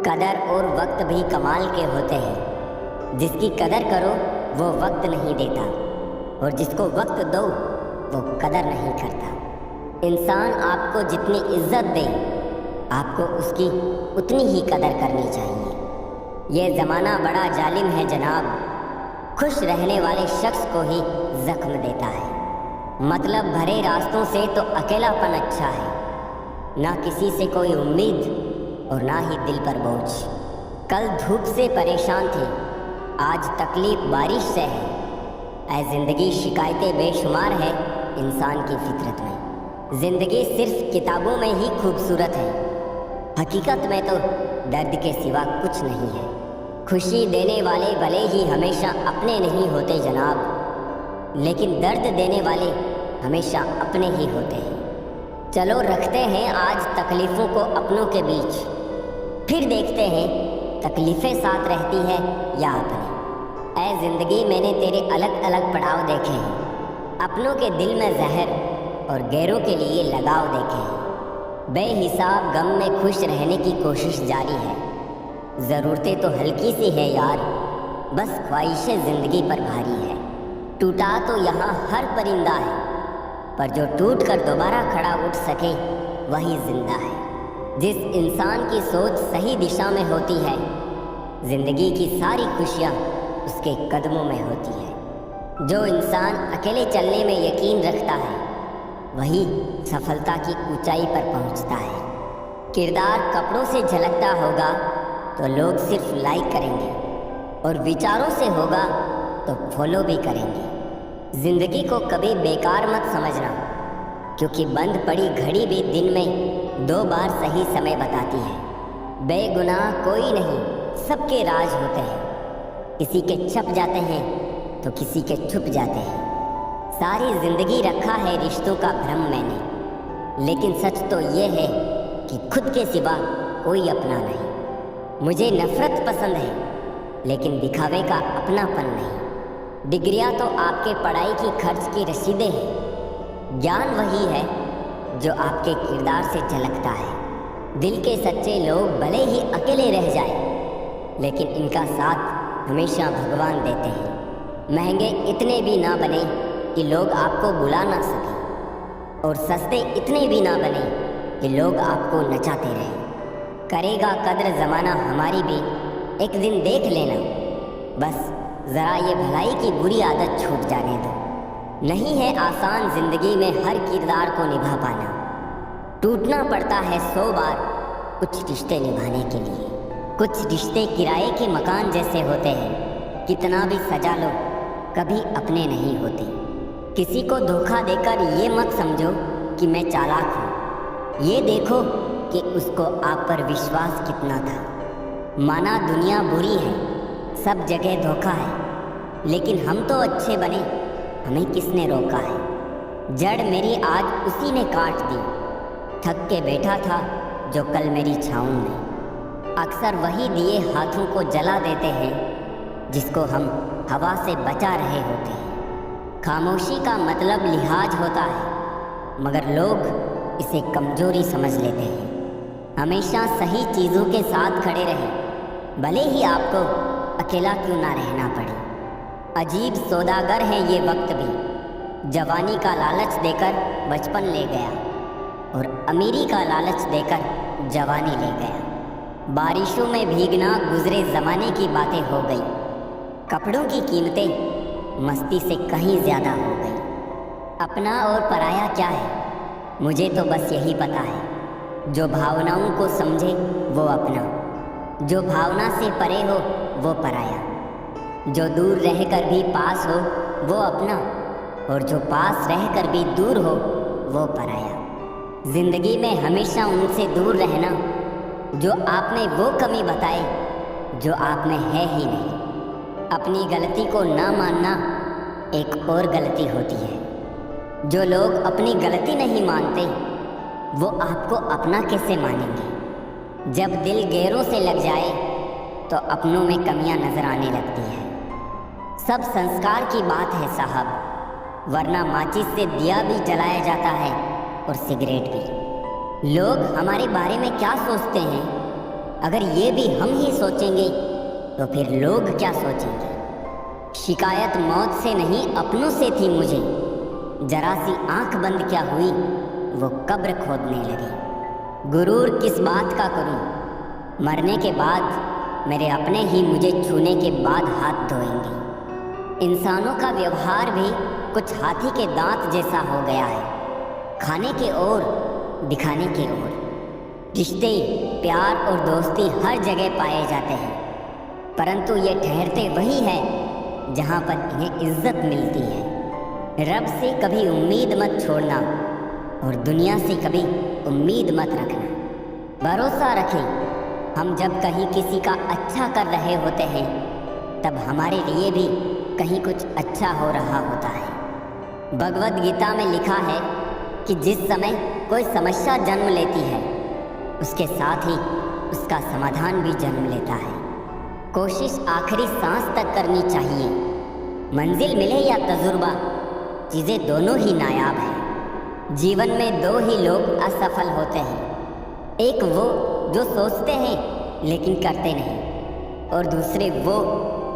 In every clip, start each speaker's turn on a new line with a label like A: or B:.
A: कदर और वक्त भी कमाल के होते हैं। जिसकी कदर करो वो वक्त नहीं देता, और जिसको वक्त दो वो कदर नहीं करता। इंसान आपको जितनी इज्जत दे, आपको उसकी उतनी ही कदर करनी चाहिए। ये ज़माना बड़ा जालिम है जनाब, खुश रहने वाले शख्स को ही जख्म देता है। मतलब भरे रास्तों से तो अकेलापन अच्छा है, ना किसी से कोई उम्मीद और ना ही दिल पर बोझ। कल धूप से परेशान थे, आज तकलीफ बारिश से है। ऐ ज़िंदगी शिकायतें बेशुमार है इंसान की फितरत में। ज़िंदगी सिर्फ किताबों में ही खूबसूरत है, हकीकत में तो दर्द के सिवा कुछ नहीं है। खुशी देने वाले भले ही हमेशा अपने नहीं होते जनाब, लेकिन दर्द देने वाले हमेशा अपने ही होते हैं। चलो रखते हैं आज तकलीफ़ों को अपनों के बीच, फिर देखते हैं तकलीफ़ें साथ रहती है या अपने। ऐ ज़िंदगी मैंने तेरे अलग अलग पड़ाव देखे हैं, अपनों के दिल में जहर और गैरों के लिए लगाव देखे हैं। बेहिसाब गम में खुश रहने की कोशिश जारी है। ज़रूरतें तो हल्की सी है यार, बस ख्वाहिशें ज़िंदगी पर भारी है। टूटा तो यहाँ हर परिंदा है, पर जो टूट कर दोबारा खड़ा उठ सके वही जिंदा है। जिस इंसान की सोच सही दिशा में होती है, ज़िंदगी की सारी खुशियाँ उसके कदमों में होती है। जो इंसान अकेले चलने में यकीन रखता है, वही सफलता की ऊंचाई पर पहुंचता है। किरदार कपड़ों से झलकता होगा तो लोग सिर्फ लाइक करेंगे, और विचारों से होगा तो फॉलो भी करेंगे। ज़िंदगी को कभी बेकार मत समझना, क्योंकि बंद पड़ी घड़ी भी दिन में 2 बार सही समय बताती है। बेगुनाह कोई नहीं, सबके राज होते हैं। किसी के छप जाते हैं तो किसी के छुप जाते हैं। सारी ज़िंदगी रखा है रिश्तों का भ्रम मैंने, लेकिन सच तो ये है कि खुद के सिवा कोई अपना नहीं। मुझे नफ़रत पसंद है, लेकिन दिखावे का अपनापन नहीं। डिग्रियां तो आपके पढ़ाई की खर्च की रसीदें हैं, ज्ञान वही है जो आपके किरदार से झलकता है। दिल के सच्चे लोग भले ही अकेले रह जाए, लेकिन इनका साथ हमेशा भगवान देते हैं। महंगे इतने भी ना बने कि लोग आपको बुला ना सकें, और सस्ते इतने भी ना बने कि लोग आपको नचाते रहें। करेगा कद्र ज़माना हमारी भी, एक दिन देख लेना। बस ज़रा ये भलाई की बुरी आदत छूट जाने दो। नहीं है आसान ज़िंदगी में हर किरदार को निभा पाना। टूटना पड़ता है 100 बार कुछ रिश्ते निभाने के लिए। कुछ रिश्ते किराए के मकान जैसे होते हैं, कितना भी सजा लो कभी अपने नहीं होते। किसी को धोखा देकर ये मत समझो कि मैं चालाक हूँ, ये देखो कि उसको आप पर विश्वास कितना था। माना दुनिया बुरी है, सब जगह धोखा है, लेकिन हम तो अच्छे बने, हमें किसने रोका है। जड़ मेरी आज उसी ने काट दी, थक के बैठा था जो कल मेरी छाँव में। अक्सर वही दिए हाथों को जला देते हैं जिसको हम हवा से बचा रहे होते हैं। खामोशी का मतलब लिहाज होता है, मगर लोग इसे कमजोरी समझ लेते हैं। हमेशा सही चीज़ों के साथ खड़े रहें, भले ही आपको अकेला क्यों ना रहना पड़े। अजीब सौदागर है ये वक्त भी, जवानी का लालच देकर बचपन ले गया, और अमीरी का लालच देकर जवानी ले गया। बारिशों में भीगना गुजरे ज़माने की बातें हो गई, कपड़ों की कीमतें मस्ती से कहीं ज़्यादा हो गई। अपना और पराया क्या है, मुझे तो बस यही पता है। जो भावनाओं को समझे वो अपना, जो भावना से परे हो वो पराया। जो दूर रहकर भी पास हो वो अपना, और जो पास रहकर भी दूर हो वो पराया। जिंदगी में हमेशा उनसे दूर रहना जो आप में वो कमी बताए जो आप में है ही नहीं। अपनी गलती को ना मानना एक और गलती होती है। जो लोग अपनी गलती नहीं मानते वो आपको अपना कैसे मानेंगे। जब दिल गैरों से लग जाए तो अपनों में कमियां नजर आने लगती है। सब संस्कार की बात है साहब, वरना माचिस से दिया भी जलाया जाता है और सिगरेट भी। लोग हमारे बारे में क्या सोचते हैं अगर ये भी हम ही सोचेंगे तो फिर लोग क्या सोचेंगे। शिकायत मौत से नहीं अपनों से थी मुझे, जरा सी आंख बंद क्या हुई वो कब्र खोदने लगी। गुरूर किस बात का करूं, मरने के बाद मेरे अपने ही मुझे छूने के बाद हाथ धोएंगे। इंसानों का व्यवहार भी कुछ हाथी के दांत जैसा हो गया है, खाने के ओर दिखाने के ओर। रिश्ते, प्यार और दोस्ती हर जगह पाए जाते हैं, परंतु ये ठहरते वही है जहाँ पर इन्हें इज्जत मिलती है। रब से कभी उम्मीद मत छोड़ना और दुनिया से कभी उम्मीद मत रखना। भरोसा रखें, हम जब कहीं किसी का अच्छा कर रहे होते हैं तब हमारे लिए भी कहीं कुछ अच्छा हो रहा होता है। भगवद गीता में लिखा है कि जिस समय कोई समस्या जन्म लेती है उसके साथ ही उसका समाधान भी जन्म लेता है। कोशिश आखिरी सांस तक करनी चाहिए। मंजिल मिले या तजुर्बा, चीज़ें दोनों ही नायाब हैं। जीवन में दो ही लोग असफल होते हैं, एक वो जो सोचते हैं लेकिन करते नहीं, और दूसरे वो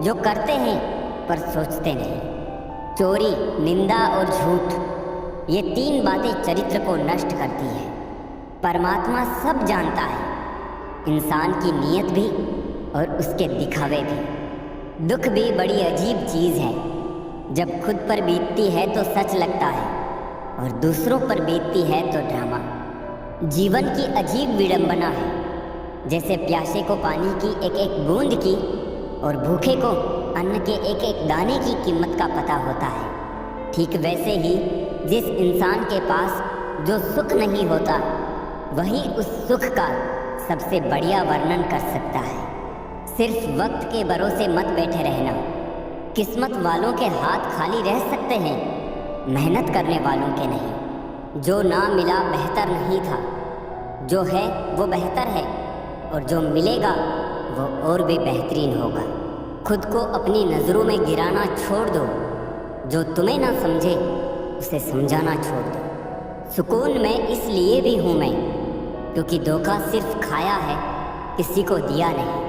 A: जो करते हैं पर सोचते नहीं। चोरी, निंदा और झूठ, ये तीन बातें चरित्र को नष्ट करती है। परमात्मा सब जानता है, इंसान की नीयत भी और उसके दिखावे भी। दुख भी बड़ी अजीब चीज़ है, जब खुद पर बीतती है तो सच लगता है और दूसरों पर बीतती है तो ड्रामा। जीवन की अजीब विडंबना है, जैसे प्यासे को पानी की एक एक बूंद की और भूखे को अन्न के एक एक दाने की कीमत का पता होता है। ठीक वैसे ही जिस इंसान के पास जो सुख नहीं होता वही उस सुख का सबसे बढ़िया वर्णन कर सकता है। सिर्फ वक्त के भरोसे मत बैठे रहना। किस्मत वालों के हाथ खाली रह सकते हैं, मेहनत करने वालों के नहीं। जो ना मिला बेहतर नहीं था, जो है वो बेहतर है, और जो मिलेगा वो और भी बेहतरीन होगा। खुद को अपनी नज़रों में गिराना छोड़ दो, जो तुम्हें ना समझे उसे समझाना छोड़ दो। सुकून में इसलिए भी हूँ मैं क्योंकि धोखा सिर्फ खाया है, किसी को दिया नहीं।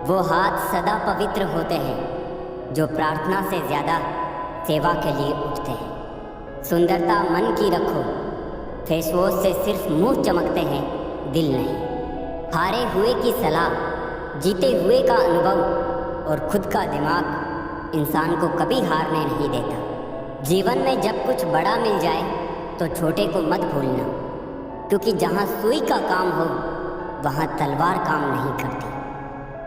A: वो हाथ सदा पवित्र होते हैं जो प्रार्थना से ज़्यादा सेवा के लिए उठते हैं। सुंदरता मन की रखो, फेस वॉश से सिर्फ मुंह चमकते हैं, दिल नहीं। हारे हुए की सलाह, जीते हुए का अनुभव और खुद का दिमाग इंसान को कभी हारने नहीं देता। जीवन में जब कुछ बड़ा मिल जाए तो छोटे को मत भूलना, क्योंकि जहाँ सुई का काम हो वहाँ तलवार काम नहीं करती।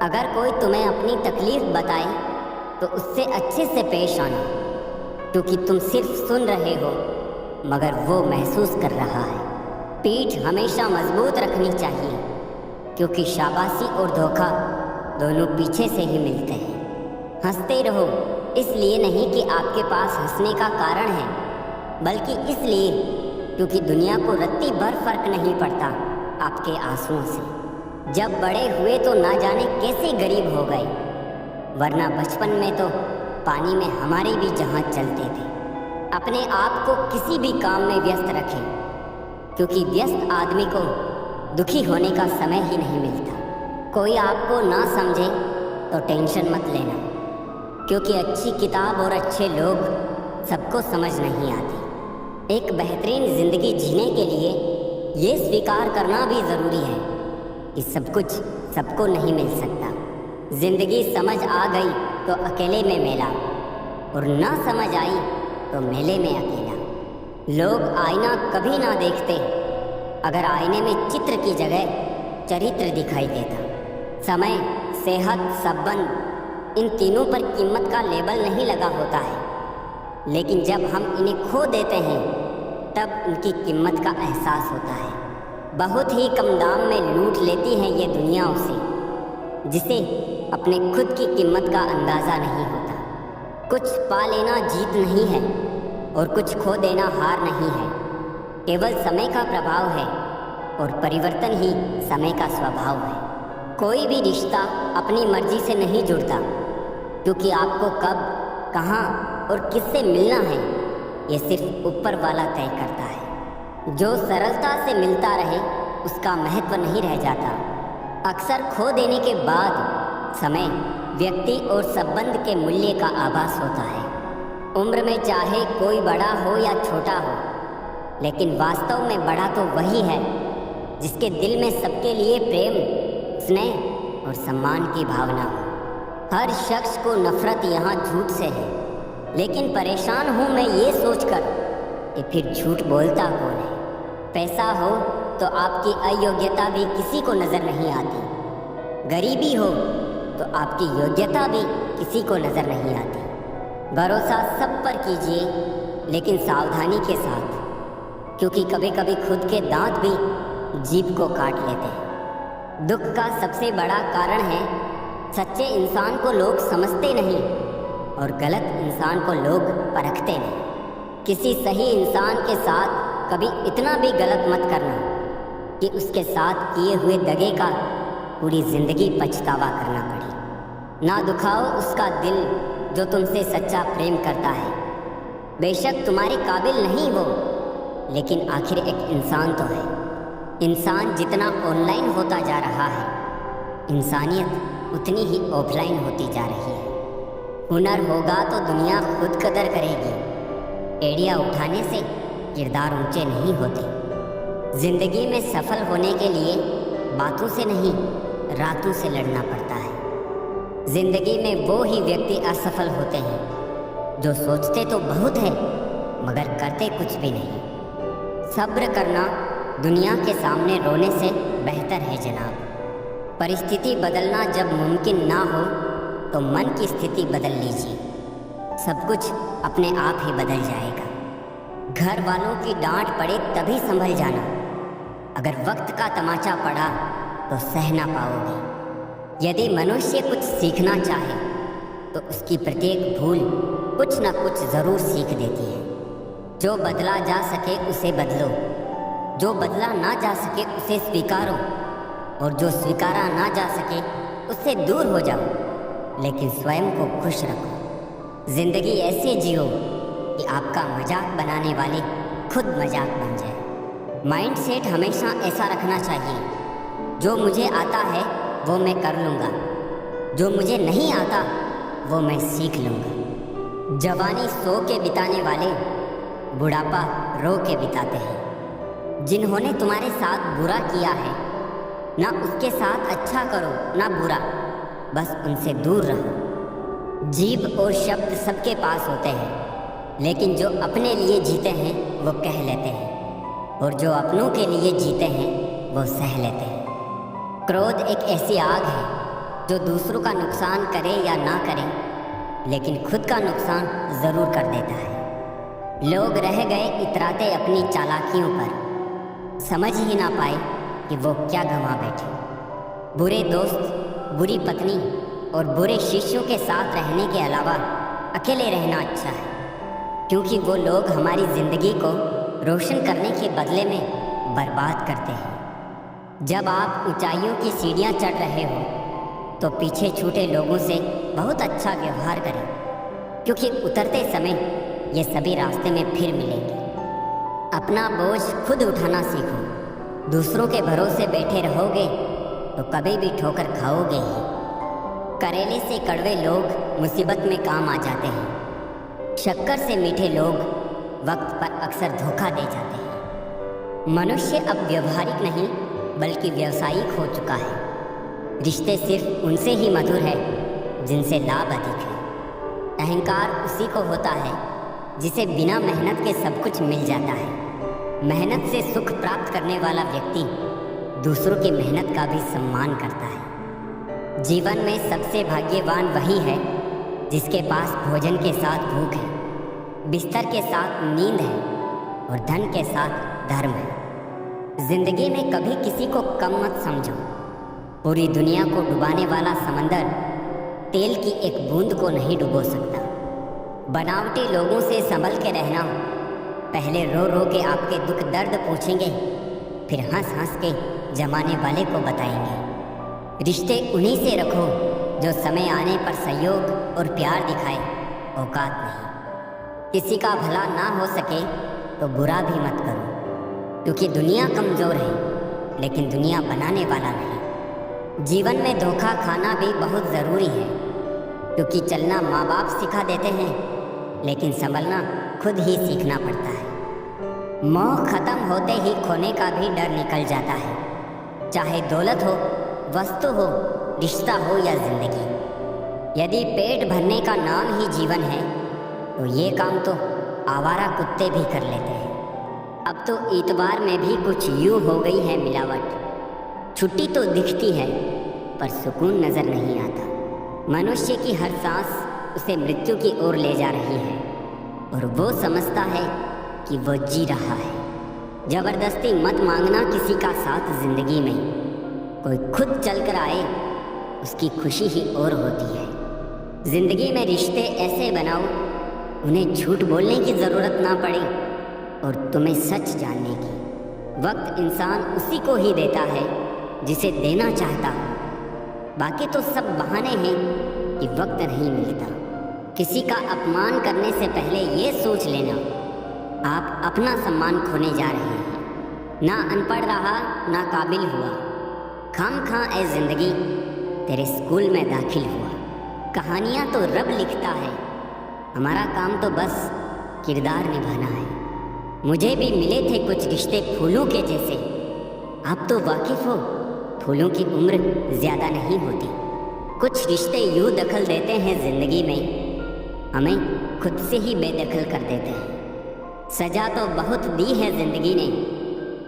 A: अगर कोई तुम्हें अपनी तकलीफ बताए तो उससे अच्छे से पेश आना, क्योंकि तुम सिर्फ सुन रहे हो मगर वो महसूस कर रहा है। पीठ हमेशा मजबूत रखनी चाहिए, क्योंकि शाबाशी और धोखा दोनों पीछे से ही मिलते हैं। हंसते रहो, इसलिए नहीं कि आपके पास हंसने का कारण है, बल्कि इसलिए क्योंकि दुनिया को रत्ती भर फर्क नहीं पड़ता आपके आंसुओं से। जब बड़े हुए तो ना जाने कैसे गरीब हो गए, वरना बचपन में तो पानी में हमारे भी जहाज चलते थे। अपने आप को किसी भी काम में व्यस्त रखें, क्योंकि व्यस्त आदमी को दुखी होने का समय ही नहीं मिलता। कोई आपको ना समझे तो टेंशन मत लेना, क्योंकि अच्छी किताब और अच्छे लोग सबको समझ नहीं आती। एक बेहतरीन ज़िंदगी जीने के लिए ये स्वीकार करना भी ज़रूरी है कि सब कुछ सबको नहीं मिल सकता। जिंदगी समझ आ गई तो अकेले में मेला, और ना समझ आई तो मेले में अकेला। लोग आईना कभी ना देखते अगर आईने में चित्र की जगह चरित्र दिखाई देता। समय, सेहत, संबंध, इन तीनों पर कीमत का लेबल नहीं लगा होता है, लेकिन जब हम इन्हें खो देते हैं तब उनकी कीमत का एहसास होता है। बहुत ही कम दाम में लूट लेती है ये दुनिया उसे, जिसे अपने खुद की कीमत का अंदाज़ा नहीं होता। कुछ पा लेना जीत नहीं है और कुछ खो देना हार नहीं है। केवल समय का प्रभाव है और परिवर्तन ही समय का स्वभाव है। कोई भी रिश्ता अपनी मर्जी से नहीं जुड़ता, क्योंकि आपको कब, कहाँ और किससे मिलना है ये सिर्फ ऊपर वाला तय करता है। जो सरलता से मिलता रहे उसका महत्व नहीं रह जाता, अक्सर खो देने के बाद समय व्यक्ति और संबंध के मूल्य का आभास होता है। उम्र में चाहे कोई बड़ा हो या छोटा हो, लेकिन वास्तव में बड़ा तो वही है जिसके दिल में सबके लिए प्रेम, स्नेह और सम्मान की भावना हो। हर शख्स को नफरत यहाँ झूठ से है, लेकिन परेशान हूँ मैं ये सोचकर कि फिर झूठ बोलता कौन है। पैसा हो तो आपकी अयोग्यता भी किसी को नज़र नहीं आती। गरीबी हो तो आपकी योग्यता भी किसी को नज़र नहीं आती। भरोसा सब पर कीजिए, लेकिन सावधानी के साथ, क्योंकि कभी कभी खुद के दांत भी जीभ को काट लेते हैं। दुख का सबसे बड़ा कारण है सच्चे इंसान को लोग समझते नहीं और गलत इंसान को लोग परखते नहीं। किसी सही इंसान के साथ कभी इतना भी गलत मत करना कि उसके साथ किए हुए दगे का पूरी जिंदगी पछतावा करना पड़े। ना दुखाओ उसका दिल जो तुमसे सच्चा प्रेम करता है। बेशक तुम्हारे काबिल नहीं वो, लेकिन आखिर एक इंसान तो है। इंसान जितना ऑनलाइन होता जा रहा है, इंसानियत उतनी ही ऑफलाइन होती जा रही है। हुनर होगा तो दुनिया खुद कदर करेगी। एड़ियाँ उठाने से किरदार ऊंचे नहीं होते। जिंदगी में सफल होने के लिए बातों से नहीं, रातों से लड़ना पड़ता है। जिंदगी में वो ही व्यक्ति असफल होते हैं जो सोचते तो बहुत है मगर करते कुछ भी नहीं। सब्र करना दुनिया के सामने रोने से बेहतर है जनाब। परिस्थिति बदलना जब मुमकिन ना हो तो मन की स्थिति बदल लीजिए। सब कुछ अपने आप ही बदल जाएगा। घर वालों की डांट पड़े तभी संभल जाना। अगर वक्त का तमाचा पड़ा तो सह ना पाओगे। यदि मनुष्य कुछ सीखना चाहे तो उसकी प्रत्येक भूल कुछ ना कुछ ज़रूर सीख देती है। जो बदला जा सके उसे बदलो, जो बदला ना जा सके उसे स्वीकारो, और जो स्वीकारा ना जा सके उससे दूर हो जाओ, लेकिन स्वयं को खुश रखो। जिंदगी ऐसे जियो कि आपका मजाक बनाने वाले खुद मजाक बन जाए। माइंड सेट हमेशा ऐसा रखना चाहिए, जो मुझे आता है वो मैं कर लूँगा, जो मुझे नहीं आता वो मैं सीख लूँगा। जवानी सो के बिताने वाले बुढ़ापा रो के बिताते हैं। जिन्होंने तुम्हारे साथ बुरा किया है, ना उसके साथ अच्छा करो ना बुरा, बस उनसे दूर रहो। जीभ और शब्द सबके पास होते हैं, लेकिन जो अपने लिए जीते हैं वो कह लेते हैं, और जो अपनों के लिए जीते हैं वो सह लेते हैं। क्रोध एक ऐसी आग है जो दूसरों का नुकसान करे या ना करे, लेकिन खुद का नुकसान ज़रूर कर देता है। लोग रह गए इतराते अपनी चालाकियों पर, समझ ही ना पाए कि वो क्या गंवा बैठे। बुरे दोस्त, बुरी पत्नी और बुरे शिष्यों के साथ रहने के अलावा अकेले रहना अच्छा है, क्योंकि वो लोग हमारी ज़िंदगी को रोशन करने के बदले में बर्बाद करते हैं। जब आप ऊंचाइयों की सीढ़ियाँ चढ़ रहे हो तो पीछे छूटे लोगों से बहुत अच्छा व्यवहार करें, क्योंकि उतरते समय ये सभी रास्ते में फिर मिलेंगे। अपना बोझ खुद उठाना सीखो। दूसरों के भरोसे बैठे रहोगे तो कभी भी ठोकर खाओगे ही। करेले से कड़वे लोग मुसीबत में काम आ जाते हैं। शक्कर से मीठे लोग वक्त पर अक्सर धोखा दे जाते हैं। मनुष्य अब व्यवहारिक नहीं बल्कि व्यावसायिक हो चुका है। रिश्ते सिर्फ उनसे ही मधुर है जिनसे लाभ अधिक है। अहंकार उसी को होता है जिसे बिना मेहनत के सब कुछ मिल जाता है। मेहनत से सुख प्राप्त करने वाला व्यक्ति दूसरों की मेहनत का भी सम्मान करता है। जीवन में सबसे भाग्यवान वही है जिसके पास भोजन के साथ भूख है, बिस्तर के साथ नींद है और धन के साथ धर्म है। जिंदगी में कभी किसी को कम मत समझो। पूरी दुनिया को डुबाने वाला समंदर तेल की एक बूंद को नहीं डुबो सकता। बनावटी लोगों से संभल के रहना। पहले रो रो के आपके दुख दर्द पूछेंगे, फिर हंस हंस के जमाने वाले को बताएंगे। रिश्ते उन्हीं से रखो जो समय आने पर सहयोग और प्यार दिखाए, औकात नहीं। किसी का भला ना हो सके तो बुरा भी मत करो, क्योंकि दुनिया कमज़ोर है लेकिन दुनिया बनाने वाला नहीं। जीवन में धोखा खाना भी बहुत ज़रूरी है, क्योंकि चलना माँ बाप सिखा देते हैं, लेकिन संभलना खुद ही सीखना पड़ता है। मोह खत्म होते ही खोने का भी डर निकल जाता है, चाहे दौलत हो, वस्तु हो, रिश्ता हो या जिंदगी। यदि पेट भरने का नाम ही जीवन है तो ये काम तो आवारा कुत्ते भी कर लेते हैं। अब तो इतवार में भी कुछ यूँ हो गई है मिलावट। छुट्टी तो दिखती है पर सुकून नज़र नहीं आता। मनुष्य की हर सांस उसे मृत्यु की ओर ले जा रही है और वो समझता है कि वो जी रहा है। जबरदस्ती मत मांगना किसी का साथ जिंदगी में। कोई खुद चल कर आए उसकी खुशी ही और होती है। जिंदगी में रिश्ते ऐसे बनाओ उन्हें झूठ बोलने की ज़रूरत ना पड़े और तुम्हें सच जानने की। वक्त इंसान उसी को ही देता है जिसे देना चाहता हो। बाकी तो सब बहाने हैं कि वक्त नहीं मिलता। किसी का अपमान करने से पहले ये सोच लेना आप अपना सम्मान खोने जा रहे हैं। ना अनपढ़ रहा ना काबिल हुआ, खामखा ए जिंदगी तेरे स्कूल में दाखिल हुआ। कहानियाँ तो रब लिखता है, हमारा काम तो बस किरदार निभाना है। मुझे भी मिले थे कुछ रिश्ते फूलों के जैसे। आप तो वाकिफ़ हो, फूलों की उम्र ज़्यादा नहीं होती। कुछ रिश्ते यूँ दखल देते हैं ज़िंदगी में, हमें खुद से ही बेदखल कर देते हैं। सज़ा तो बहुत दी है ज़िंदगी ने,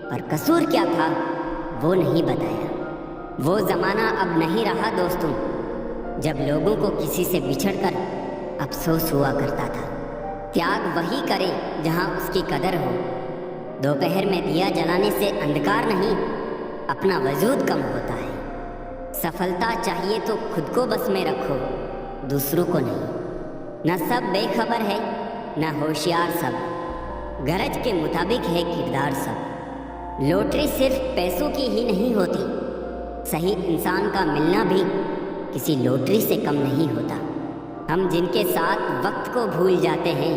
A: पर कसूर क्या था वो नहीं बताया। वो ज़माना अब नहीं रहा दोस्तों, जब लोगों को किसी से बिछड़कर अफसोस हुआ करता था। त्याग वही करे जहाँ उसकी कदर हो। दोपहर में दिया जलाने से अंधकार नहीं, अपना वजूद कम होता है। सफलता चाहिए तो खुद को बस में रखो, दूसरों को नहीं। न सब बेखबर है न होशियार सब, गरज के मुताबिक है किरदार सब। लॉटरी सिर्फ पैसों की ही नहीं होती, सही इंसान का मिलना भी किसी लॉटरी से कम नहीं होता। हम जिनके साथ वक्त को भूल जाते हैं,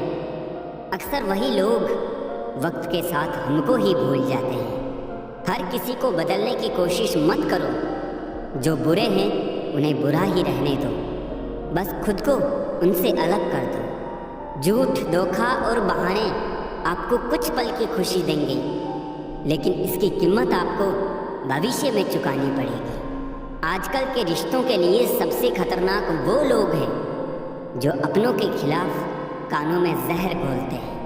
A: अक्सर वही लोग वक्त के साथ हमको ही भूल जाते हैं। हर किसी को बदलने की कोशिश मत करो, जो बुरे हैं उन्हें बुरा ही रहने दो, बस खुद को उनसे अलग कर दो। झूठ, धोखा और बहाने आपको कुछ पल की खुशी देंगे, लेकिन इसकी कीमत आपको भविष्य में चुकानी पड़ेगी। आजकल के रिश्तों के लिए सबसे खतरनाक वो लोग हैं जो अपनों के खिलाफ कानों में जहर घोलते हैं।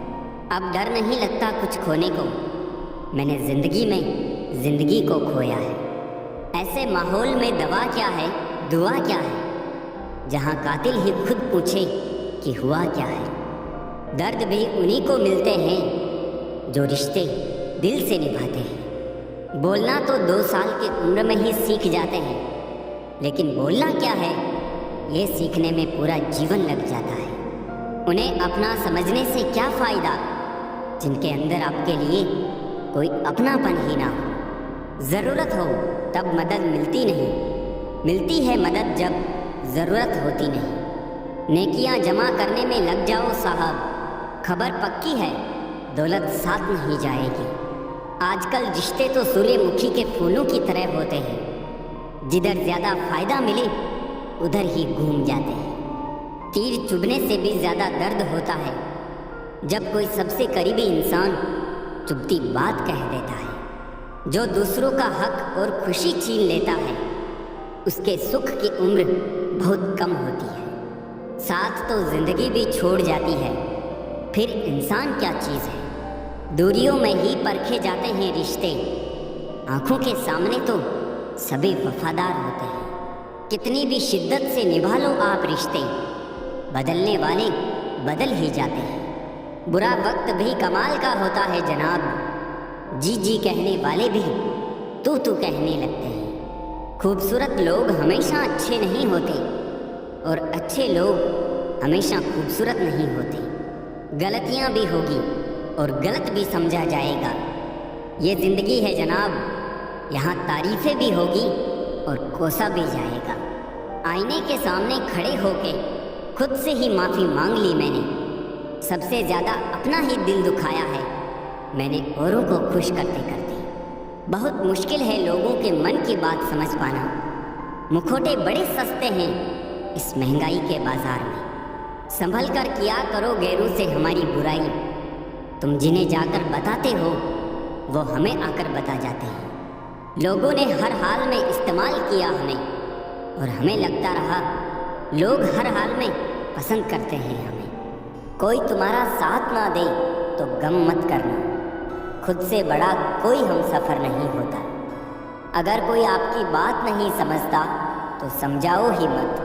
A: अब डर नहीं लगता कुछ खोने को, मैंने जिंदगी में जिंदगी को खोया है। ऐसे माहौल में दवा क्या है, दुआ क्या है, जहाँ कातिल ही खुद पूछे कि हुआ क्या है। दर्द भी उन्हीं को मिलते हैं जो रिश्ते दिल से निभाते हैं। बोलना तो 2 साल की उम्र में ही सीख जाते हैं, लेकिन बोलना क्या है ये सीखने में पूरा जीवन लग जाता है। उन्हें अपना समझने से क्या फ़ायदा जिनके अंदर आपके लिए कोई अपनापन ही ना हो। ज़रूरत हो तब मदद मिलती नहीं, मिलती है मदद जब ज़रूरत होती नहीं। नेकियां जमा करने में लग जाओ साहब, खबर पक्की है दौलत साथ नहीं जाएगी। आजकल रिश्ते तो सूर्यमुखी के फूलों की तरह होते हैं, जिधर ज़्यादा फ़ायदा मिले उधर ही घूम जाते हैं। तीर चुभने से भी ज़्यादा दर्द होता है जब कोई सबसे करीबी इंसान चुभती बात कह देता है। जो दूसरों का हक और खुशी छीन लेता है उसके सुख की उम्र बहुत कम होती है। साथ तो जिंदगी भी छोड़ जाती है, फिर इंसान क्या चीज़ है। दूरियों में ही परखे जाते हैं रिश्ते, आंखों के सामने तो सभी वफादार होते हैं। कितनी भी शिद्दत से निभा लो आप रिश्ते, बदलने वाले बदल ही जाते हैं। बुरा वक्त भी कमाल का होता है जनाब, जी जी कहने वाले भी तू तू कहने लगते हैं। खूबसूरत लोग हमेशा अच्छे नहीं होते और अच्छे लोग हमेशा खूबसूरत नहीं होते। गलतियां भी होगी और गलत भी समझा जाएगा। ये ज़िंदगी है जनाब, यहाँ तारीफ़ें भी होगी और कोसा भी जाएगा। आईने के सामने खड़े होके खुद से ही माफ़ी मांग ली मैंने। सबसे ज़्यादा अपना ही दिल दुखाया है मैंने औरों को खुश करते करते। बहुत मुश्किल है लोगों के मन की बात समझ पाना, मुखौटे बड़े सस्ते हैं इस महंगाई के बाजार में। संभल कर किया करो गैरों से हमारी बुराई। तुम जिन्हें जाकर बताते हो वो हमें आकर बता जाते हैं। लोगों ने हर हाल में इस्तेमाल किया हमें और हमें लगता रहा लोग हर हाल में पसंद करते हैं हमें। कोई तुम्हारा साथ ना दे तो गम मत करना, खुद से बड़ा कोई हम सफ़र नहीं होता। अगर कोई आपकी बात नहीं समझता तो समझाओ ही मत,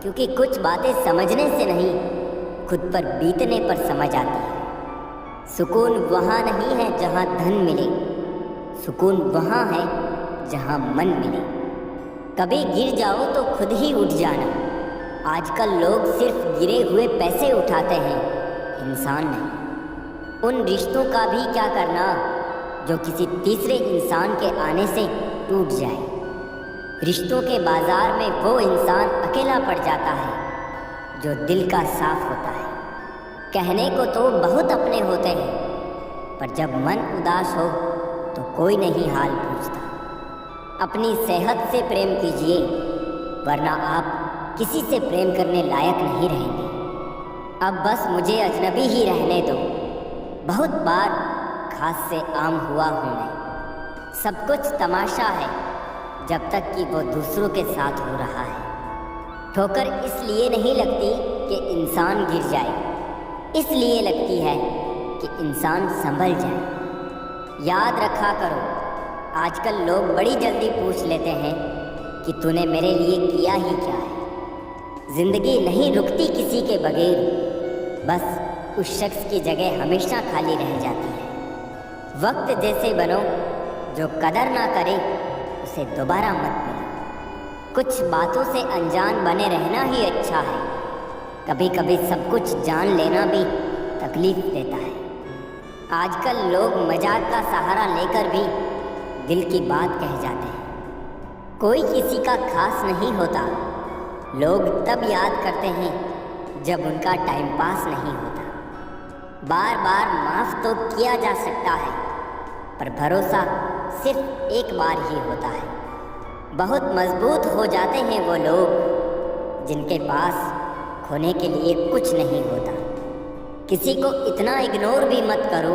A: क्योंकि कुछ बातें समझने से नहीं खुद पर बीतने पर समझ आती है। सुकून वहाँ नहीं है जहाँ धन मिले, सुकून वहाँ है जहाँ मन मिले। कभी गिर जाओ तो खुद ही उठ जाना। आजकल लोग सिर्फ गिरे हुए पैसे उठाते हैं, इंसान नहीं। उन रिश्तों का भी क्या करना जो किसी तीसरे इंसान के आने से टूट जाए। रिश्तों के बाजार में वो इंसान अकेला पड़ जाता है जो दिल का साफ होता है। कहने को तो बहुत अपने होते हैं, पर जब मन उदास हो तो कोई नहीं हाल पूछता। अपनी सेहत से प्रेम कीजिए, वरना आप किसी से प्रेम करने लायक नहीं रहेंगे। अब बस मुझे अजनबी ही रहने दो। बहुत बार घास से आम हुआ हूँ मैं। सब कुछ तमाशा है जब तक कि वो दूसरों के साथ हो रहा है। ठोकर इसलिए नहीं लगती कि इंसान गिर जाए, इसलिए लगती है कि इंसान संभल जाए। याद रखा करो, आजकल लोग बड़ी जल्दी पूछ लेते हैं कि तूने मेरे लिए किया ही क्या है। जिंदगी नहीं रुकती किसी के बगैर, बस उस शख्स की जगह हमेशा खाली रह जाती है। वक्त जैसे बनो, जो कदर ना करे उसे दोबारा मत मिलो। कुछ बातों से अनजान बने रहना ही अच्छा है। कभी कभी सब कुछ जान लेना भी तकलीफ देता है। आजकल लोग मजाक का सहारा लेकर भी दिल की बात कह जाते हैं। कोई किसी का खास नहीं होता। लोग तब याद करते हैं जब उनका टाइम पास नहीं होता। बार बार माफ़ तो किया जा सकता है, पर भरोसा सिर्फ एक बार ही होता है। बहुत मजबूत हो जाते हैं वो लोग जिनके पास खोने के लिए कुछ नहीं होता। किसी को इतना इग्नोर भी मत करो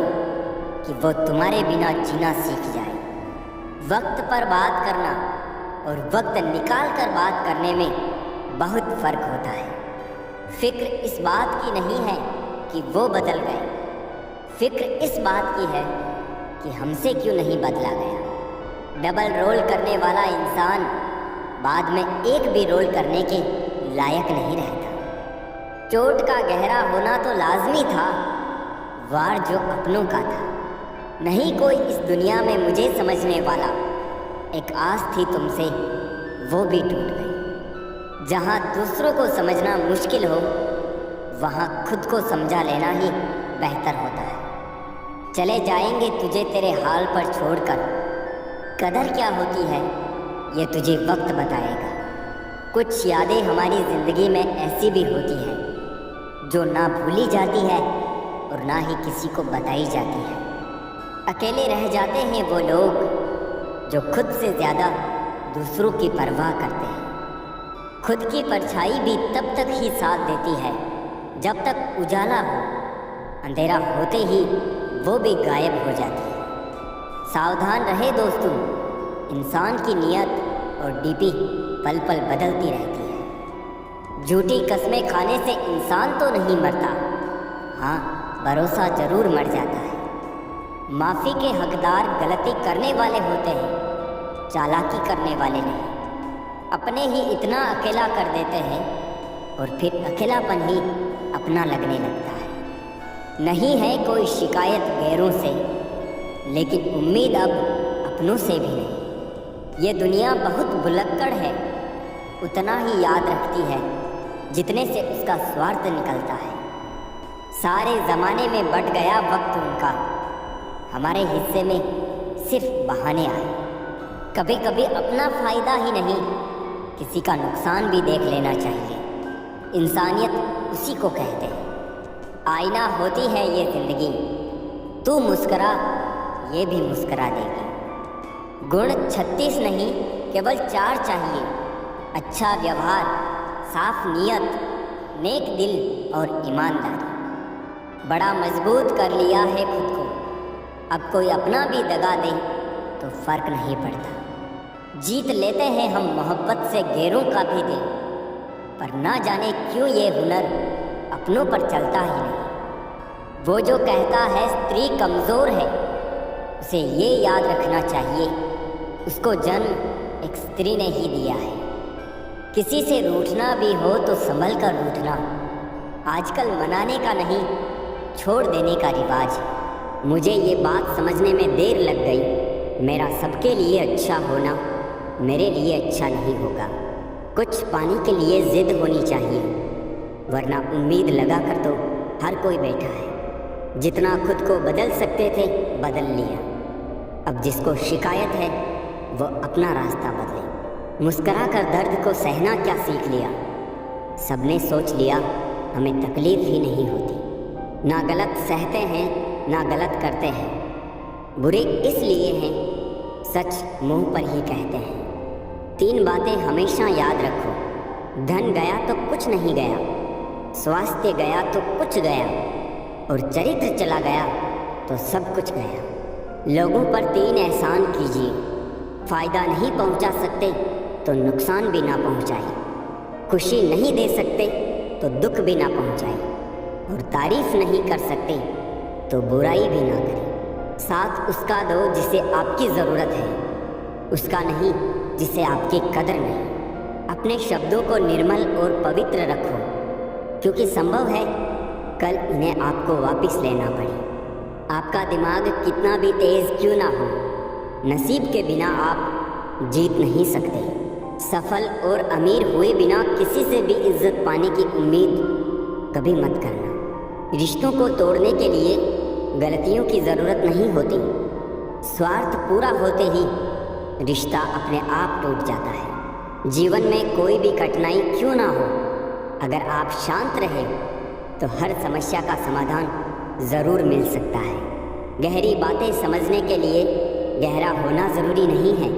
A: कि वो तुम्हारे बिना जीना सीख जाए। वक्त पर बात करना और वक्त निकाल कर बात करने में बहुत फ़र्क होता है। फिक्र इस बात की नहीं है कि वो बदल गए, फिक्र इस बात की है कि हमसे क्यों नहीं बदला गया। डबल रोल करने वाला इंसान बाद में एक भी रोल करने के लायक नहीं रहता। चोट का गहरा होना तो लाजमी था, वार जो अपनों का था। नहीं कोई इस दुनिया में मुझे समझने वाला। एक आस थी तुमसे, वो भी टूट गई। जहाँ दूसरों को समझना मुश्किल हो, वहाँ खुद को समझा लेना ही बेहतर होता है। चले जाएंगे तुझे तेरे हाल पर छोड़कर। कदर क्या होती है ये तुझे वक्त बताएगा। कुछ यादें हमारी ज़िंदगी में ऐसी भी होती हैं जो ना भूली जाती है और ना ही किसी को बताई जाती है। अकेले रह जाते हैं वो लोग जो खुद से ज़्यादा दूसरों की परवाह करते हैं। खुद की परछाई भी तब तक ही साथ देती है जब तक उजाला हो। अंधेरा होते ही वो भी गायब हो जाती है। सावधान रहे दोस्तों, इंसान की नीयत और डीपी पल पल बदलती रहती है। झूठी कस्में खाने से इंसान तो नहीं मरता, हाँ भरोसा जरूर मर जाता है। माफ़ी के हकदार गलती करने वाले होते हैं, चालाकी करने वाले नहीं। अपने ही इतना अकेला कर देते हैं और फिर अकेलापन ही अपना लगने लगता है। नहीं है कोई शिकायत गैरों से, लेकिन उम्मीद अब अपनों से भी नहीं। ये दुनिया बहुत भुलक्कड़ है, उतना ही याद रखती है जितने से उसका स्वार्थ निकलता है। सारे ज़माने में बट गया वक्त उनका, हमारे हिस्से में सिर्फ बहाने आए। कभी कभी अपना फ़ायदा ही नहीं, किसी का नुकसान भी देख लेना चाहिए। इंसानियत उसी को कहते हैं। आईना होती है ये ज़िंदगी, तू मुस्करा ये भी मुस्करा देगी। गुण 36 नहीं केवल 4 चाहिए, अच्छा व्यवहार, साफ नीयत, नेक दिल और ईमानदारी। बड़ा मजबूत कर लिया है खुद को। अब कोई अपना भी दगा दे तो फर्क नहीं पड़ता। जीत लेते हैं हम मोहब्बत से गैरों का भी दिल, पर ना जाने क्यों ये हुनर अपनों पर चलता ही नहीं। वो जो कहता है स्त्री कमज़ोर है, उसे ये याद रखना चाहिए उसको जन्म एक स्त्री ने ही दिया है। किसी से रूठना भी हो तो संभल कर रूठना आजकल मनाने का नहीं, छोड़ देने का रिवाज है। मुझे ये बात समझने में देर लग गई, मेरा सबके लिए अच्छा होना मेरे लिए अच्छा नहीं होगा। कुछ पाने के लिए जिद होनी चाहिए, वरना उम्मीद लगा कर तो हर कोई बैठा है। जितना खुद को बदल सकते थे बदल लिया, अब जिसको शिकायत है वो अपना रास्ता बदले। मुस्करा कर दर्द को सहना क्या सीख लिया, सबने सोच लिया हमें तकलीफ ही नहीं होती। ना गलत सहते हैं ना गलत करते हैं, बुरे इसलिए हैं सच मुंह पर ही कहते हैं। 3 बातें हमेशा याद रखो, धन गया तो कुछ नहीं गया, स्वास्थ्य गया तो कुछ गया, और चरित्र चला गया तो सब कुछ गया। लोगों पर 3 एहसान कीजिए, फ़ायदा नहीं पहुंचा सकते तो नुकसान भी ना पहुंचाए, खुशी नहीं दे सकते तो दुख भी ना पहुंचाए, और तारीफ नहीं कर सकते तो बुराई भी ना करें। साथ उसका दो जिसे आपकी ज़रूरत है, उसका नहीं जिसे आपकी कदर नहीं। अपने शब्दों को निर्मल और पवित्र रखो, क्योंकि संभव है कल इन्हें आपको वापस लेना पड़े। आपका दिमाग कितना भी तेज क्यों ना हो, नसीब के बिना आप जीत नहीं सकते। सफल और अमीर हुए बिना किसी से भी इज्जत पाने की उम्मीद कभी मत करना। रिश्तों को तोड़ने के लिए गलतियों की ज़रूरत नहीं होती, स्वार्थ पूरा होते ही रिश्ता अपने आप टूट जाता है। जीवन में कोई भी कठिनाई क्यों ना हो, अगर आप शांत रहे तो हर समस्या का समाधान ज़रूर मिल सकता है। गहरी बातें समझने के लिए गहरा होना ज़रूरी नहीं है,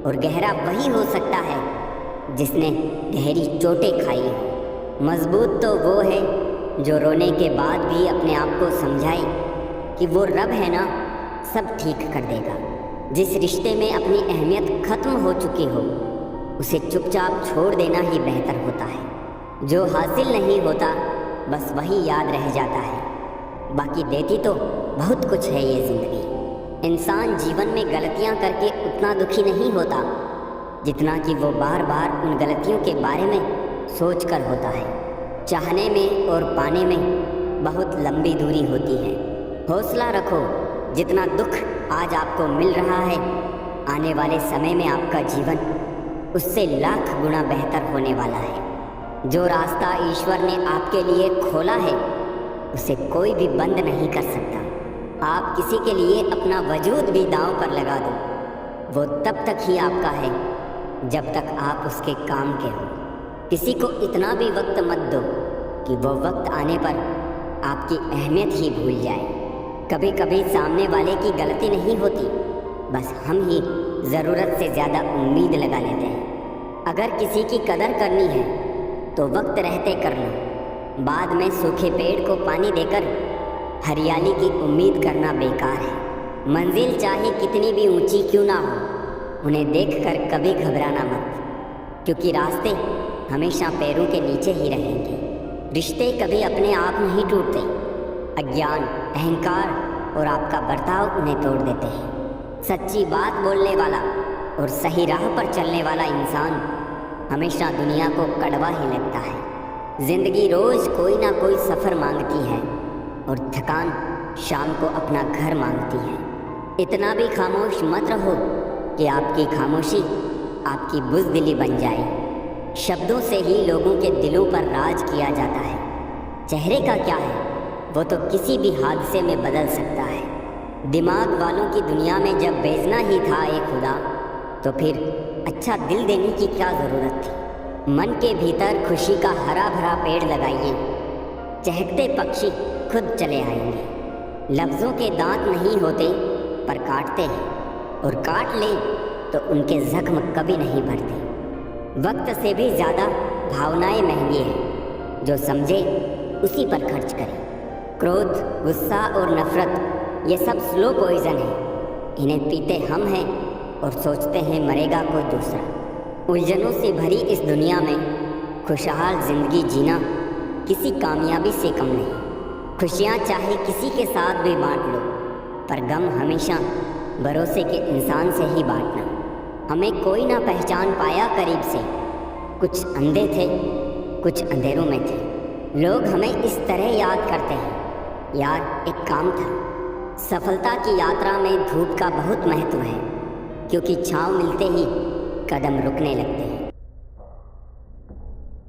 A: और गहरा वही हो सकता है जिसने गहरी चोटें खाई हो। मजबूत तो वो है जो रोने के बाद भी अपने आप को समझाए कि वो रब है ना, सब ठीक कर देगा। जिस रिश्ते में अपनी अहमियत खत्म हो चुकी हो उसे चुपचाप छोड़ देना ही बेहतर होता है। जो हासिल नहीं होता बस वही याद रह जाता है, बाकी देती तो बहुत कुछ है ये ज़िंदगी। इंसान जीवन में गलतियां करके उतना दुखी नहीं होता जितना कि वो बार बार उन गलतियों के बारे में सोच कर होता है। चाहने में और पाने में बहुत लंबी दूरी होती है। हौसला रखो, जितना दुख आज आपको मिल रहा है आने वाले समय में आपका जीवन उससे लाख गुना बेहतर होने वाला है। जो रास्ता ईश्वर ने आपके लिए खोला है उसे कोई भी बंद नहीं कर सकता। आप किसी के लिए अपना वजूद भी दांव पर लगा दो, वो तब तक ही आपका है जब तक आप उसके काम के हो। किसी को इतना भी वक्त मत दो कि वो वक्त आने पर आपकी अहमियत ही भूल जाए। कभी कभी सामने वाले की गलती नहीं होती, बस हम ही ज़रूरत से ज़्यादा उम्मीद लगा लेते हैं। अगर किसी की कदर करनी है तो वक्त रहते कर लो, बाद में सूखे पेड़ को पानी देकर हरियाली की उम्मीद करना बेकार है। मंजिल चाहे कितनी भी ऊंची क्यों ना हो, उन्हें देखकर कभी घबराना मत, क्योंकि रास्ते हमेशा पैरों के नीचे ही रहेंगे। रिश्ते कभी अपने आप नहीं टूटते, अज्ञान, अहंकार और आपका बर्ताव उन्हें तोड़ देते हैं। सच्ची बात बोलने वाला और सही राह पर चलने वाला इंसान हमेशा दुनिया को कड़वा ही लगता है। जिंदगी रोज़ कोई ना कोई सफ़र मांगती है और थकान शाम को अपना घर मांगती है। इतना भी खामोश मत रहो कि आपकी खामोशी आपकी बुज़दिली बन जाए। शब्दों से ही लोगों के दिलों पर राज किया जाता है। चेहरे का क्या है, वो तो किसी भी हादसे में बदल सकता है। दिमाग वालों की दुनिया में जब बेचना ही था एक खुदा, तो फिर अच्छा दिल देने की क्या ज़रूरत थी। मन के भीतर खुशी का हरा भरा पेड़ लगाइए, चहकते पक्षी खुद चले आएंगे। लफ्ज़ों के दांत नहीं होते पर काटते हैं, और काट लें तो उनके जख्म कभी नहीं भरते। वक्त से भी ज़्यादा भावनाएं महंगी हैं। जो समझे उसी पर खर्च करे। क्रोध, गुस्सा और नफरत ये सब स्लो पॉइजन है। इन्हें पीते हम हैं और सोचते हैं मरेगा कोई दूसरा। उलझनों से भरी इस दुनिया में खुशहाल जिंदगी जीना किसी कामयाबी से कम नहीं। खुशियाँ चाहे किसी के साथ भी बांट लो, पर गम हमेशा भरोसे के इंसान से ही बांटना। हमें कोई ना पहचान पाया करीब से। कुछ अंधे थे, कुछ अंधेरों में थे। लोग हमें इस तरह याद करते हैं, यार एक काम था। सफलता की यात्रा में धूप का बहुत महत्व है, क्योंकि छाँव मिलते ही कदम रुकने लगते हैं।